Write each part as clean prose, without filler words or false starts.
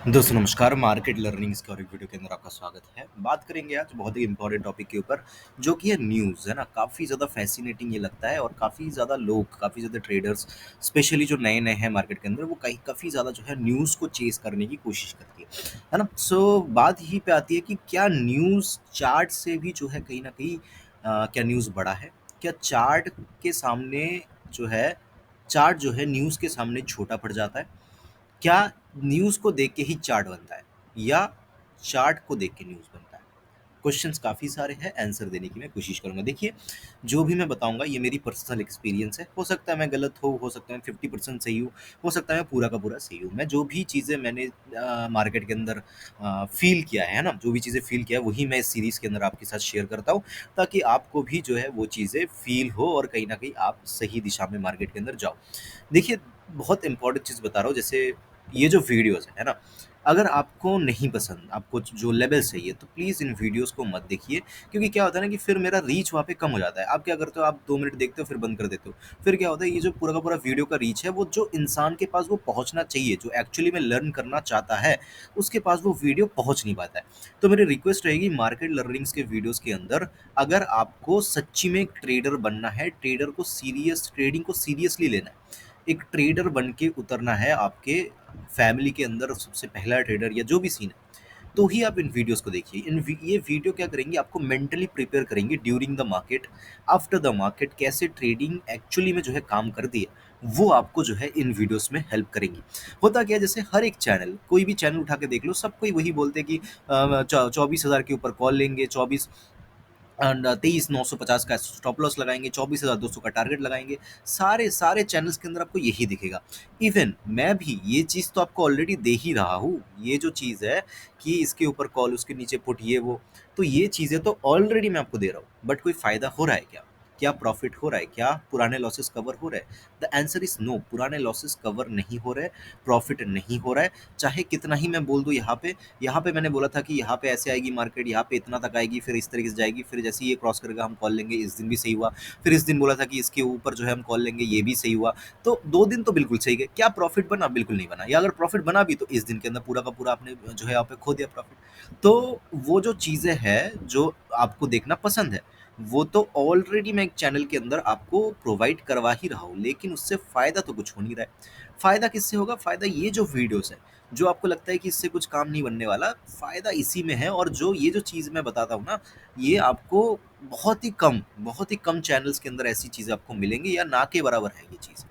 दोस्तों नमस्कार, market learnings के और एक वीडियो के अंदर आपका स्वागत है। बात करेंगे आज बहुत ही इंपॉर्टेंट टॉपिक के ऊपर, जो कि है न्यूज़, है ना? काफ़ी ज़्यादा फ़ैसिनेटिंग ये लगता है और काफ़ी ज़्यादा लोग, काफ़ी ज़्यादा ट्रेडर्स, स्पेशली जो नए-नए हैं मार्केट के अंदर, वो कहीं काफ़ी ज़्यादा जो है न्यूज़ को चेज़ करने की कोशिश करती है ना? सो बात यहीं पे आती है कि क्या न्यूज़ चार्ट से भी जो है कहीं न कहीं क्या न्यूज़ बड़ा है? क्या चार्ट के सामने जो है चार्ट जो है न्यूज़ के सामने छोटा पड़ जाता है? क्या न्यूज़ को देख के ही चार्ट बनता है या चार्ट को देख के न्यूज़ बनता है? क्वेश्चंस काफ़ी सारे हैं, आंसर देने की मैं कोशिश करूँगा। देखिए, जो भी मैं बताऊँगा ये मेरी पर्सनल एक्सपीरियंस है। हो सकता है मैं गलत हूँ, हो सकता है मैं 50% सही हूँ, हो सकता है मैं पूरा का पूरा सही हूँ। मैं जो भी चीज़ें मैंने मार्केट के अंदर फ़ील किया है ना? जो भी चीज़ें फ़ील किया है वही मैं इस सीरीज़ के अंदर आपके साथ शेयर करता हूँ, ताकि आपको भी जो है वो चीज़ें फ़ील हो और कहीं न कहीं आप सही दिशा में मार्केट के अंदर जाओ। देखिए, बहुत इम्पोर्टेंट चीज़ बता रहा हूँ, जैसे ये जो वीडियोज़ है ना? अगर आपको नहीं पसंद, आपको जो लेवल चाहिए, तो प्लीज़ इन वीडियोज़ को मत देखिए, क्योंकि क्या होता है ना कि फिर मेरा रीच वहाँ पे कम हो जाता है। आप क्या करते हो, आप 2 मिनट देखते हो फिर बंद कर देते हो। फिर क्या होता है, ये जो पूरा का पूरा वीडियो का रीच है, वो जो इंसान के पास वो पहुँचना चाहिए, जो एक्चुअली में लर्न करना चाहता है, उसके पास वो वीडियो पहुँच नहीं पाता है। तो मेरी रिक्वेस्ट रहेगी मार्केट लर्निंग्स के वीडियोज़ के अंदर, अगर आपको सच्ची में एक ट्रेडर बनना है, ट्रेडिंग को सीरियसली लेना है, एक ट्रेडर बन के उतरना है आपके फैमिली के अंदर सबसे पहला ट्रेडर या जो भी सीन है, तो ही आप इन वीडियोज़ को देखिए। ये वीडियो क्या करेंगे, आपको मेंटली प्रिपेयर करेंगे during the market, after the market कैसे ट्रेडिंग एक्चुअली में जो है काम करती है, वो आपको जो है इन वीडियोज़ में हेल्प करेंगी। होता क्या है, जैसे हर एक चैनल, कोई भी चैनल उठा के देख लो, सब कोई वही बोलते हैं कि 24,000 के ऊपर कॉल लेंगे, 24 एंड 23,950 का स्टॉप लॉस लगाएँगे, 24,200 का टारगेट लगाएँगे। सारे चैनल्स के अंदर आपको यही दिखेगा। इवन मैं भी ये चीज़ तो आपको ऑलरेडी दे ही रहा हूँ। ये जो चीज़ है कि इसके ऊपर कॉल, उसके नीचे पुट, ये वो, तो ये चीज़ें तो ऑलरेडी मैं आपको दे रहा हूँ। बट कोई फ़ायदा हो रहा है क्या? क्या प्रॉफ़िट हो रहा है? क्या पुराने लॉसेस कवर हो रहे हैं? द आंसर इज़ नो, पुराने लॉसेस कवर नहीं हो रहे, प्रॉफ़िट नहीं हो रहा है। चाहे कितना ही मैं बोल दूँ यहाँ पे मैंने बोला था कि यहाँ पे ऐसे आएगी मार्केट, यहाँ पे इतना तक आएगी, फिर इस तरीके से जाएगी, फिर जैसे ही ये क्रॉस करेगा हम कॉल लेंगे, इस दिन भी सही हुआ। फिर इस दिन बोला था कि इसके ऊपर जो है हम कॉल लेंगे, ये भी सही हुआ। तो 2 दिन तो बिल्कुल सही गए। क्या प्रॉफ़िट बना? बिल्कुल नहीं बना, या अगर प्रॉफ़िट बना भी तो इस दिन के अंदर पूरा का पूरा आपने जो है यहाँ पे खो दिया प्रॉफ़िट। तो वो जो चीज़ें हैं, जो आपको देखना पसंद है, वो तो ऑलरेडी मैं एक चैनल के अंदर आपको प्रोवाइड करवा ही रहा हूँ, लेकिन उससे फ़ायदा तो कुछ हो नहीं रहा है। फ़ायदा किससे होगा? फ़ायदा ये जो वीडियोज़ हैं, जो आपको लगता है कि इससे कुछ काम नहीं बनने वाला, फ़ायदा इसी में है। और जो ये जो चीज़ मैं बताता हूँ ना, ये आपको बहुत ही कम चैनल्स के अंदर ऐसी चीज़ें आपको मिलेंगी, या ना के बराबर है ये चीज़,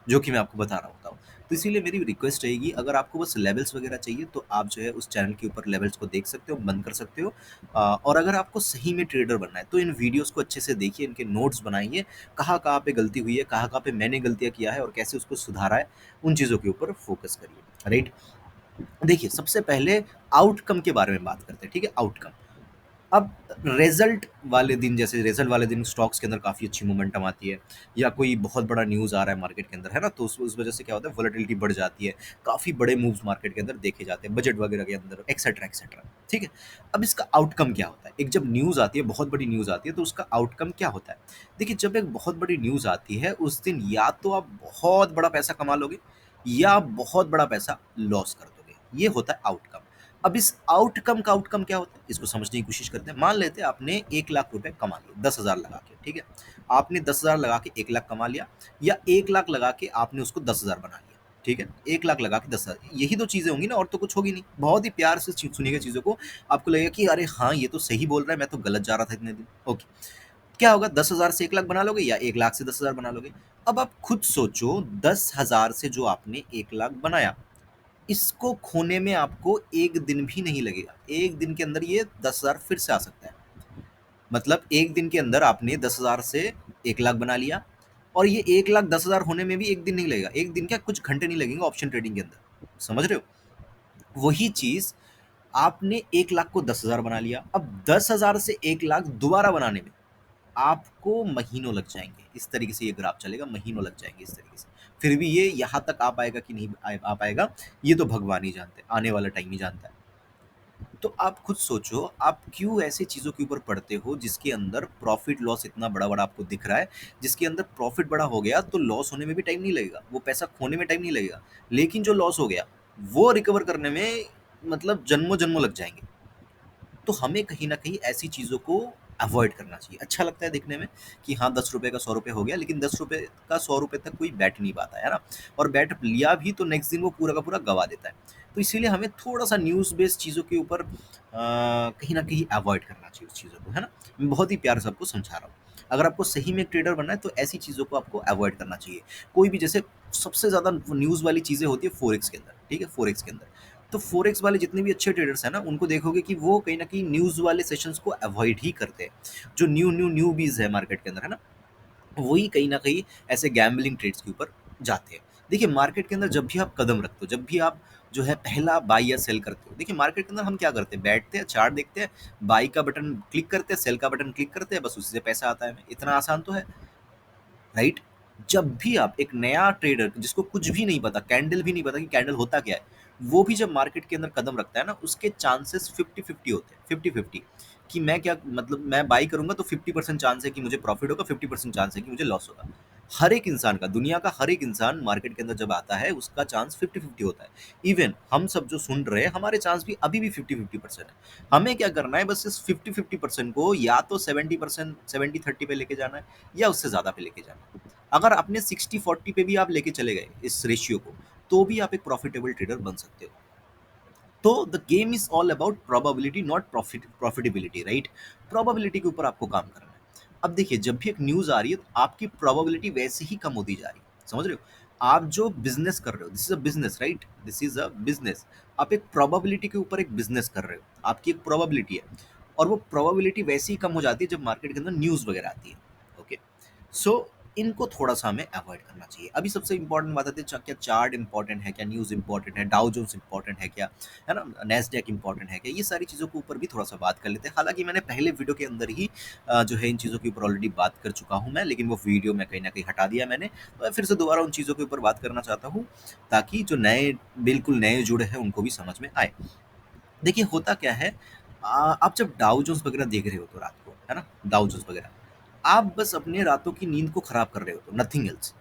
जो कि मैं आपको बता रहा होता हूँ। तो इसीलिए मेरी रिक्वेस्ट रहेगी, अगर आपको बस लेवल्स वगैरह चाहिए, तो आप जो है उस चैनल के ऊपर लेवल्स को देख सकते हो, बंद कर सकते हो। और अगर आपको सही में ट्रेडर बनना है, तो इन वीडियोज़ को अच्छे से देखिए, इनके नोट्स बनाइए, कहाँ-कहाँ पे गलती हुई है, कहाँ-कहाँ पे मैंने गलतियाँ किया है और कैसे उसको सुधारा है, उन चीज़ों के ऊपर फ़ोकस करिए, राइट? देखिए, सबसे पहले आउटकम के बारे में बात करते हैं, ठीक है? आउटकम। अब रिज़ल्ट वाले दिन स्टॉक्स के अंदर काफ़ी अच्छी मोमेंटम आती है, या कोई बहुत बड़ा न्यूज़ आ रहा है मार्केट के अंदर, है ना? तो उस वजह से क्या होता है, वोलेटिलिटी बढ़ जाती है, काफ़ी बड़े मूव्स मार्केट के अंदर देखे जाते हैं, बजट वगैरह के अंदर, एक्सेट्रा, एक्सेट्रा, ठीक है? अब इसका आउटकम क्या होता है? एक जब न्यूज़ आती है, बहुत बड़ी न्यूज़ आती है, तो उसका आउटकम क्या होता है? देखिए, जब एक बहुत बड़ी न्यूज़ आती है, उस दिन या तो आप बहुत बड़ा पैसा कमा लोगे, या आप बहुत बड़ा पैसा लॉस कर दोगे। ये होता है आउटकम। अब इस आउटकम का आउटकम क्या होता है? इसको समझने की कोशिश करते हैं। मान लेते हैं आपने 1 लाख रुपए कमा लिए 10,000 लगा के, ठीक है? आपने 10,000 लगा के 1 लाख कमा लिया, या 1 लाख लगा के आपने उसको 10,000 बना लिया, ठीक है? 1 लाख लगा के 10,000, यही तो चीज़ें होंगी ना, और तो कुछ होगी नहीं। बहुत ही प्यार से सुनिएगा चीज़ों को, आपको लगेगा कि अरे हाँ, ये तो सही बोल रहा है, मैं तो गलत जा रहा था इतने दिन। ओके, क्या होगा, 10,000 से 1 लाख बना लोगे, या 1 लाख से 10,000 बना लोगे? अब आप खुद सोचो, 10,000 से जो आपने 1 लाख बनाया, इसको खोने में आपको 1 दिन भी नहीं लगेगा। 1 दिन के अंदर ये 10,000 फिर से आ सकता है। मतलब 1 दिन के अंदर आपने 10,000 से 1 लाख बना लिया, और ये 1 लाख 10,000 होने में भी 1 दिन नहीं लगेगा। 1 दिन क्या, कुछ घंटे नहीं लगेंगे ऑप्शन ट्रेडिंग के अंदर। समझ रहे हो? वही चीज़ आपने 1 लाख को 10,000 बना लिया। अब 10,000 से 1 लाख दोबारा बनाने में आपको महीनों लग जाएँगे। इस तरीके से ये ग्राफ चलेगा, महीनों लग जाएँगे इस तरीके से। फिर भी ये यहाँ तक आ पाएगा कि नहीं आ पाएगा, ये तो भगवान ही जानते हैं, आने वाला टाइम ही जानता है। तो आप खुद सोचो, आप क्यों ऐसी चीज़ों के ऊपर पड़ते हो जिसके अंदर प्रॉफ़िट लॉस इतना बड़ा-बड़ा आपको दिख रहा है, जिसके अंदर प्रॉफ़िट बड़ा हो गया तो लॉस होने में भी टाइम नहीं लगेगा, वो पैसा खोने में टाइम नहीं लगेगा। लेकिन जो लॉस हो गया, वो रिकवर करने में मतलब जन्मों-जन्मों लग जाएँगे। तो हमें कहीं न कहीं ऐसी चीज़ों को अवॉइड करना चाहिए। अच्छा लगता है देखने में कि हाँ, ₹10 का ₹100 हो गया, लेकिन ₹10 का ₹100 तक कोई बैठ नहीं पाता है ना? और बैठ लिया भी तो नेक्स्ट दिन वो पूरा का पूरा गँवा देता है। तो इसीलिए हमें थोड़ा-सा न्यूज़ बेस्ड चीज़ों के ऊपर कहीं न कहीं अवॉइड करना चाहिए उस चीज़ों को, है ना? मैं बहुत ही प्यार से आपको समझा रहा हूँ। अगर आपको सही में एक ट्रेडर बनना है तो ऐसी चीज़ों को आपको अवॉइड करना चाहिए। कोई भी जैसे सबसे ज़्यादा न्यूज़ वाली चीज़ें होती है फ़ॉरेक्स के अंदर, ठीक है? फ़ॉरेक्स के अंदर। तो फ़ॉरेक्स वाले जितने भी अच्छे ट्रेडर्स हैं ना, उनको देखोगे कि वो कहीं न कहीं न्यूज़ वाले सेशंस को अवॉइड ही करते हैं। जो न्यूबीज़ है मार्केट के अंदर, है ना? वही कहीं न कहीं ऐसे गैम्बलिंग ट्रेड्स के ऊपर जाते हैं। देखिए मार्केट के अंदर जब भी आप कदम रखते हो, जब भी आप जो है पहला बाय या सेल करते हो, देखिए मार्केट के अंदर हम क्या करते हैं, बैठते हैं, चार्ट देखते हैं, बाय का बटन क्लिक करते हैं, सेल का बटन क्लिक करते हैं, बस उसी से पैसा आता है हमें। इतना आसान तो है। राइट? जब भी आप एक नया ट्रेडर जिसको कुछ भी नहीं पता, कैंडल भी नहीं पता कि कैंडल होता क्या है, वो भी जब मार्केट के अंदर कदम रखता है ना, उसके चांसेस 50-50 होते हैं, 50-50 कि मैं क्या मतलब मैं बाई करूँगा तो 50% चांस है कि मुझे प्रॉफिट होगा, 50% चांस है कि मुझे लॉस होगा। हर एक इंसान का, दुनिया का हर एक इंसान मार्केट के अंदर जब आता है, उसका चांस 50-50 होता है। इवन हम सब जो सुन रहे हैं, हमारे चांस भी अभी भी 50-50% है। हमें क्या करना है, बस इस 50-50% को या तो 70% 70-30 पे लेके जाना है या उससे ज़्यादा पे लेके जाना है। अगर आपने 60-40 पे भी आप लेके चले गए इस रेशियो को, तो भी आप एक प्रॉफिटेबल ट्रेडर बन सकते हो। तो the game is all about probability not profitability, right? Probability के ऊपर आपको काम करना है। अब देखिए जब भी एक न्यूज आ रही है तो आपकी प्रोबेबिलिटी वैसे ही कम होती जा रही है, समझ रहे हो? आप जो बिजनेस कर रहे हो, this is a business, right? This is a business. आप एक प्रोबेबिलिटी के ऊपर एक बिजनेस कर रहे हो, आपकी एक प्रोबेबिलिटी है, और वो प्रोबेबिलिटी वैसे ही कम हो जाती है जब मार्केट के अंदर न्यूज वगैरह आती है। ओके, सो इनको थोड़ा-सा हमें अवॉइड करना चाहिए। अभी सबसे इम्पोर्टेंट बात आती है, क्या चार्ट इम्पोर्टेंट है क्या? न्यूज़ इम्पोर्टेंट है? डाउ जोन्स इम्पोर्टेंट है क्या? है ना? नैस्डैक इम्पोर्टेंट है क्या? ये सारी चीज़ों के ऊपर भी थोड़ा-सा बात कर लेते हैं। हालाँकि मैंने पहले वीडियो के अंदर ही जो है इन चीज़ों के ऊपर ऑलरेडी बात कर चुका हूँ मैं, लेकिन वो वीडियो में कहीं न कहीं हटा दिया मैंने। तो मैं फिर से दोबारा उन चीज़ों के ऊपर बात करना चाहता हूँ, ताकि जो नए बिल्कुल नए जुड़े हैं उनको भी समझ में आए। देखिए होता क्या है, आप जब डाउ जोन्स वगैरह देख रहे हो तो रात को, है ना? डाउ जोन्स वगैरह, आप बस अपने रातों की नींद को खराब कर रहे हो तो नथिंग एल्स।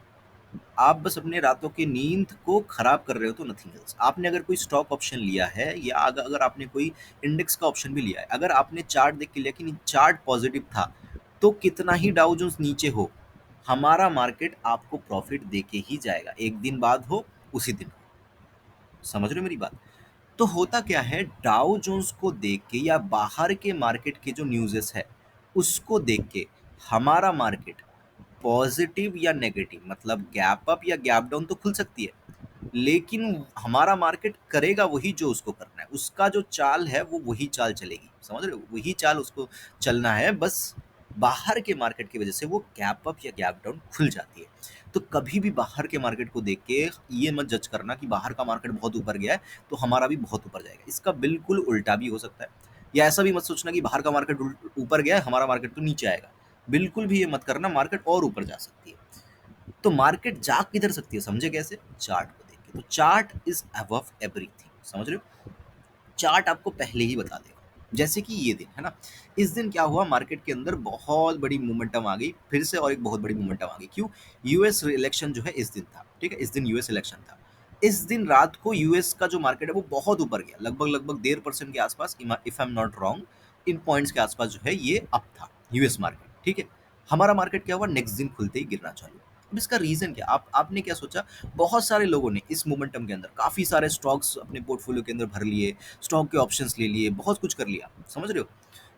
आप बस अपने रातों की नींद को खराब कर रहे हो तो नथिंग एल्स। आपने अगर कोई स्टॉक ऑप्शन लिया है या अगर आपने कोई इंडेक्स का ऑप्शन भी लिया है, अगर आपने चार्ट देख के लिया कि नहीं चार्ट पॉजिटिव था, तो कितना ही डाउ जोन्स नीचे हो, हमारा मार्केट आपको प्रॉफिट देके ही जाएगा। एक दिन बाद हो, उसी दिन हो। समझ रहे हो मेरी बात? तो होता क्या है, डाउ जोन्स को देख के या बाहर के मार्केट के जो न्यूज़ेस है, उसको देख के हमारा मार्केट पॉजिटिव या नेगेटिव मतलब गैप अप या गैप डाउन तो खुल सकती है, लेकिन हमारा मार्केट करेगा वही जो उसको करना है। उसका जो चाल है वो वही चाल चलेगी, समझ रहे हो? वही चाल उसको चलना है, बस बाहर के मार्केट की वजह से वो गैप अप या गैप डाउन खुल जाती है। तो कभी भी बाहर के मार्केट को देख के ये मत जज करना कि बाहर का मार्केट बहुत ऊपर गया है तो हमारा भी बहुत ऊपर जाएगा। इसका बिल्कुल उल्टा भी हो सकता है। या ऐसा भी मत सोचना कि बाहर का मार्केट ऊपर गया है, हमारा मार्केट तो नीचे आएगा। बिल्कुल भी ये मत करना, मार्केट और ऊपर जा सकती है। तो मार्केट जा किधर सकती है, समझे कैसे? चार्ट को देख के। तो चार्ट इज अबव एवरीथिंग, समझ रहे हो? चार्ट आपको पहले ही बता देगा। जैसे कि ये दिन है ना, इस दिन क्या हुआ, मार्केट के अंदर बहुत बड़ी मोमेंटम आ गई फिर से, और एक बहुत बड़ी मोमेंटम आ गई। क्यों? यूएस इलेक्शन जो है इस दिन था, ठीक है? इस दिन यूएस इलेक्शन था। इस दिन रात को यूएस का जो मार्केट है वो बहुत ऊपर गया, लगभग लगभग 1.5% के आसपास, if I am not wrong, in points के आसपास जो है ये अप था यूएस मार्केट, ठीक है? हमारा मार्केट क्या हुआ, नेक्स्ट दिन खुलते ही गिरना चालू। अब इसका रीजन क्या, आपने क्या सोचा? बहुत सारे लोगों ने इस मोमेंटम के अंदर काफी सारे स्टॉक्स अपने पोर्टफोलियो के अंदर भर लिए, स्टॉक के ऑप्शंस ले लिए, बहुत कुछ कर लिया, समझ रहे हो?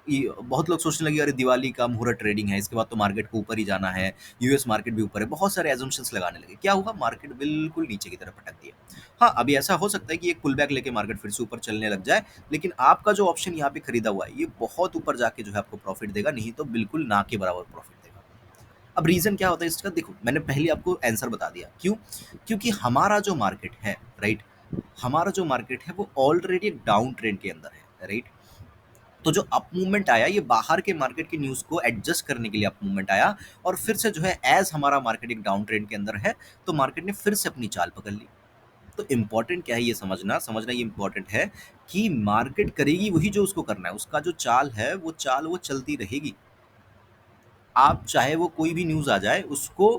ये बहुत लोग सोचने लगे अरे दिवाली का मुहूर्त ट्रेडिंग है, इसके बाद तो मार्केट को ऊपर ही जाना है, यूएस मार्केट भी ऊपर है, बहुत सारे एजम्पशंस लगाने लगे। क्या हुआ, मार्केट बिल्कुल नीचे की तरफ पटक दिया। हाँ, अभी ऐसा हो सकता है कि एक पुल बैक लेके मार्केट फिर से ऊपर चलने लग जाए, लेकिन आपका जो ऑप्शन यहाँ पे खरीदा हुआ है ये बहुत ऊपर जाके जो है आपको प्रॉफिट देगा, नहीं तो बिल्कुल ना के बराबर प्रॉफिट देगा। अब रीजन क्या होता है इसका, देखो मैंने पहले आपको आंसर बता दिया। क्यों? क्योंकि हमारा जो मार्केट है, राइट, हमारा जो मार्केट है वो ऑलरेडी एक डाउन ट्रेंड के अंदर है, राइट? तो जो अप मूवमेंट आया ये बाहर के मार्केट की न्यूज़ को एडजस्ट करने के लिए अप मूवमेंट आया, और फिर से जो है एज हमारा मार्केट एक डाउन ट्रेंड के अंदर है, तो मार्केट ने फिर से अपनी चाल पकड़ ली। तो इम्पोर्टेंट क्या है, ये समझना ये इम्पोर्टेंट है कि मार्केट करेगी वही जो उसको करना है, उसका जो चाल है वो चाल वो चलती रहेगी। आप चाहे वो कोई भी न्यूज़ आ जाए उसको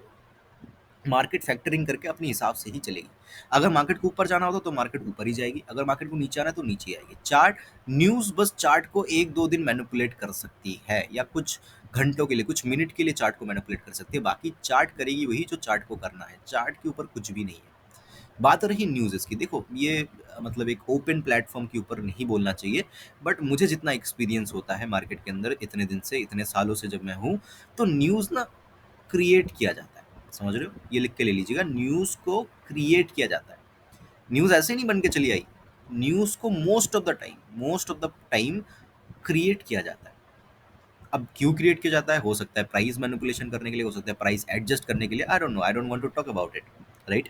मार्केट फैक्टरिंग करके अपने हिसाब से ही चलेगी। अगर मार्केट को ऊपर जाना होगा तो मार्केट ऊपर ही जाएगी, अगर मार्केट को नीचे आना है तो नीचे आएगी। चार्ट न्यूज़ बस चार्ट को 1-2 दिन मैनिपुलेट कर सकती है या कुछ घंटों के लिए, कुछ मिनट के लिए चार्ट को मैनिपुलेट कर सकती है। बाकी चार्ट करेगी वही जो चार्ट को करना है। चार्ट के ऊपर कुछ भी नहीं है। बात रही न्यूज़ की, देखो ये मतलब एक ओपन प्लेटफ़ॉर्म के ऊपर नहीं बोलना चाहिए, बट मुझे जितना एक्सपीरियंस होता है मार्केट के अंदर इतने दिन से, इतने सालों से जब मैं हूँ, तो न्यूज़ ना क्रिएट किया जाता है। समझ रहे हो? ये लिख के ले लीजिएगा, न्यूज़ को क्रिएट किया जाता है। न्यूज़ ऐसे नहीं बन के चली आई। न्यूज़ को most of the time create किया जाता है। अब क्यों क्रिएट किया जाता है? हो सकता है प्राइस मैनिपुलेशन करने के लिए, हो सकता है प्राइस एडजस्ट करने के लिए, I don't know, I don't want to talk about it, right?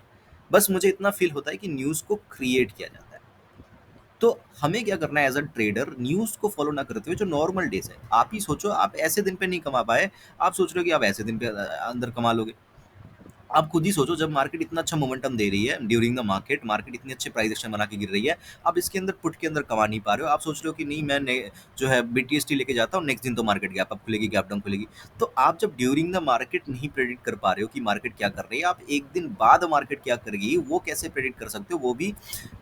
बस मुझे इतना फ़ील होता है कि न्यूज़ को क्रिएट किया जाता है। तो हमें क्या करना है एज़ अ ट्रेडर, न्यूज़ को फ़ॉलो ना करते हुए जो नॉर्मल डेज़ है, आप ही सोचो आप ऐसे दिन पे नहीं कमा पाए, आप सोच रहे हो कि आप ऐसे दिन पे अंदर कमा लोगे। आप खुद ही सोचो, जब मार्केट इतना अच्छा मोमेंटम दे रही है, ड्यूरिंग द मार्केट मार्केट इतने अच्छे प्राइस एक्शन बना के गिर रही है, आप इसके अंदर पुट के अंदर कमा नहीं पा रहे हो। आप सोच रहे हो कि नहीं, मैं जो है बीटीएसटी लेके जाता हूँ, नेक्स्ट दिन तो मार्केट गैप अप खुलेगी, गैप डाउन खुलेगी। तो आप जब ड्यूरिंग द मार्केट नहीं प्रेडिक्ट कर पा रहे हो कि मार्केट क्या कर रही है, आप एक दिन बाद मार्केट क्या करेगी वो कैसे प्रेडिक्ट कर सकते हो? वो भी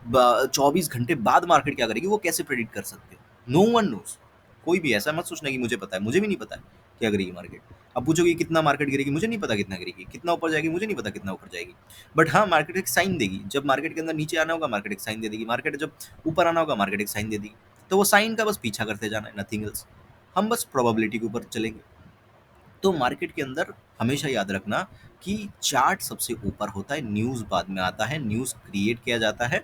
24 घंटे बाद मार्केट क्या करेगी वो कैसे प्रेडिक्ट कर सकते हो? No one knows. कोई भी ऐसा मत सोचना कि मुझे पता है, मुझे भी नहीं पता है क्या करेगी मार्केट। अब पूछोगे कितना मार्केट गिरेगी, मुझे नहीं पता कितना गिरेगी, कितना ऊपर जाएगी, मुझे नहीं पता कितना ऊपर जाएगी। बट हाँ, मार्केट एक साइन देगी। जब मार्केट के अंदर नीचे आना होगा मार्केट एक साइन दे देगी, मार्केट जब ऊपर आना होगा मार्केट एक साइन दे देगी। तो वो साइन का बस पीछा करते जाना है, नथिंग एल्स। हम बस प्रोबेबिलिटी के ऊपर चलेंगे। तो मार्केट के अंदर हमेशा याद रखना कि चार्ट सबसे ऊपर होता है, न्यूज़ बाद में आता है, न्यूज़ क्रिएट किया जाता है।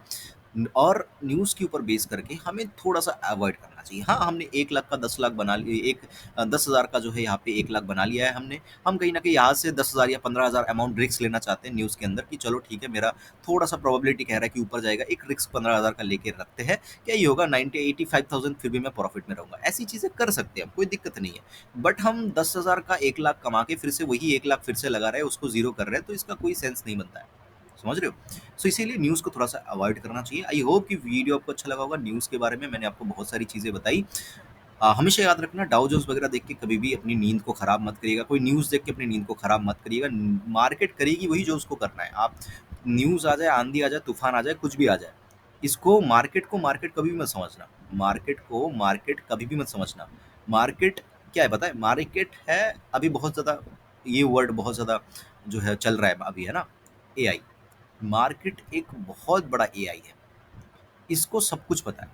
और न्यूज़ के ऊपर बेस करके हमें थोड़ा-सा अवॉइड करना चाहिए। हाँ, हमने 1 लाख का 10 लाख बना लिए, 10,000 का जो है यहाँ पे 1 लाख बना लिया है हमने। हम कहीं न कहीं यहाँ से 10,000 या 15,000 अमाउंट रिस्क लेना चाहते हैं न्यूज़ के अंदर कि चलो ठीक है, मेरा थोड़ा-सा प्रोबेबिलिटी कह रहा है कि ऊपर जाएगा, एक रिस्क 15,000 का लेके रखते हैं। क्या ये होगा, 90 85,000 फिर भी मैं प्रॉफिट में रहूँगा। ऐसी चीज़ें कर सकते हैं हम, कोई दिक्कत नहीं है। बट हम 10,000 का 1 लाख कमा के फिर से वही 1 लाख फिर से लगा रहे हैं, उसको ज़ीरो कर रहे हैं, तो इसका कोई सेंस नहीं बनता है। समझ रहे हो? सो इसीलिए न्यूज़ को थोड़ा-सा अवॉइड करना चाहिए। आई होप कि वीडियो आपको अच्छा लगा होगा। न्यूज़ के बारे में मैंने आपको बहुत सारी चीज़ें बताई। हमेशा याद रखना, डाउ जोन्स वगैरह देख के कभी भी अपनी नींद को खराब मत करिएगा। कोई न्यूज़ देख के अपनी नींद को खराब मत करिएगा। मार्केट करेगी वही जो उसको करना है। आप न्यूज़ आ जाए, आंधी आ जाए, तूफान आ जाए, कुछ भी आ जाए, इसको मार्केट कभी भी मत समझना। मार्केट को मार्केट कभी भी मत समझना। मार्केट क्या है पता है? मार्केट है अभी बहुत ज़्यादा, ये वर्ड बहुत ज़्यादा जो है चल रहा है अभी, है ना? एआई। मार्केट एक बहुत बड़ा एआई है। इसको सब कुछ पता है।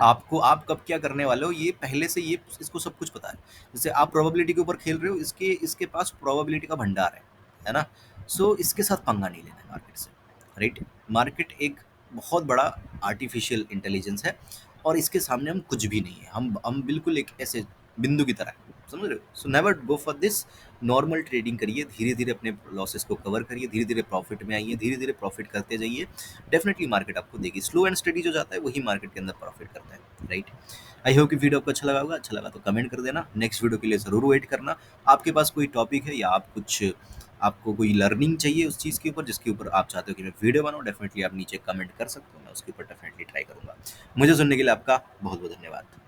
आपको आप कब क्या करने वाले हो ये पहले से, ये इसको सब कुछ पता है। जैसे आप प्रोबेबिलिटी के ऊपर खेल रहे हो, इसके इसके पास प्रोबेबिलिटी का भंडार है ना? सो इसके साथ पंगा नहीं लेना है मार्केट से, राइट? मार्केट एक बहुत बड़ा आर्टिफिशियल इंटेलिजेंस है और इसके सामने हम कुछ भी नहीं है। हम बिल्कुल एक ऐसे बिंदु की तरह हैं, समझ रहे हो? So never go for this. Normal trading करिए, धीरे-धीरे अपने लॉसेस को कवर करिए, धीरे-धीरे प्रॉफिट में आइए, धीरे-धीरे प्रॉफिट करते जाइए। डेफिनेटली मार्केट आपको देगी। स्लो एंड स्टडी जो जाता है वही मार्केट के अंदर प्रॉफिट करता है, राइट? आई होप कि वीडियो आपको अच्छा लगा होगा। अच्छा लगा तो कमेंट कर देना। नेक्स्ट वीडियो के लिए ज़रूर वेट करना। आपके पास कोई टॉपिक है या आपको कोई लर्निंग चाहिए उस चीज़ के ऊपर जिसके ऊपर आप चाहते हो कि मैं वीडियो बनाऊँ, डेफिनेटली आप नीचे कमेंट कर सकते हो। मैं उसके ऊपर डेफिनेटली ट्राई करूँगा। मुझे सुनने के लिए आपका बहुत-बहुत धन्यवाद।